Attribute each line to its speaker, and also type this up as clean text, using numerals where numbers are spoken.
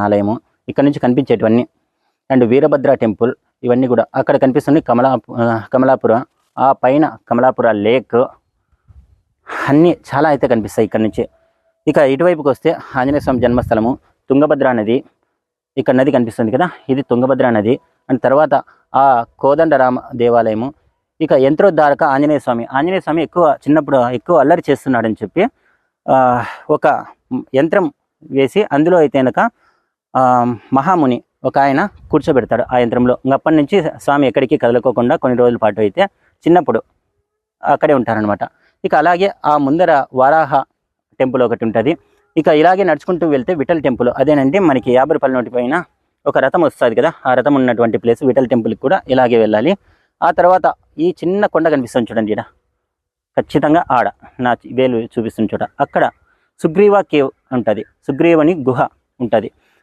Speaker 1: ఆలయము ఇక్కడ నుంచి కనిపించేటివన్నీ. అండ్ వీరభద్ర టెంపుల్ ఇవన్నీ కూడా అక్కడ కనిపిస్తుంది. కమలాపుర, ఆ పైన కమలాపుర లేక్ అన్నీ చాలా అయితే కనిపిస్తాయి ఇక్కడ నుంచి. ఇక ఇటువైపుకి వస్తే ఆంజనేయ స్వామి జన్మస్థలము, తుంగభద్ర నది, ఇక్కడ నది కనిపిస్తుంది కదా, ఇది తుంగభద్ర నది. అండ్ తర్వాత ఆ కోదండరామ దేవాలయము. ఇక యంత్రోద్ధారక ఆంజనేయ స్వామి చిన్నప్పుడు ఎక్కువ అల్లరి చేస్తున్నాడని చెప్పి ఒక యంత్రం వేసి అందులో అయితే కనుక మహాముని ఒక ఆయన కూర్చోబెడతాడు ఆ యంత్రంలో. అప్పటి నుంచి స్వామి ఎక్కడికి కదలకోకుండా కొన్ని రోజుల పాటు అయితే చిన్నప్పుడు అక్కడే ఉంటారనమాట. ఇక అలాగే ఆ ముందర వారాహ టెంపుల్ ఒకటి ఉంటుంది. ఇక ఇలాగే నడుచుకుంటూ వెళ్తే విఠల్ టెంపుల్, అదేనంటే మనకి 50 రూపాయల నోటి పైన ఒక రథం వస్తుంది కదా, ఆ రథం ఉన్నటువంటి ప్లేస్ విఠల్ టెంపుల్కి కూడా ఇలాగే వెళ్ళాలి. ఆ తర్వాత ఈ చిన్న కొండ కనిపిస్తుంది చూడండి, ఇక్కడ ఖచ్చితంగా ఆడ నా వేలు చూపిస్తుంది చూడ, అక్కడ సుగ్రీవ కేవ్ ఉంటుంది, సుగ్రీవని గుహ ఉంటుంది.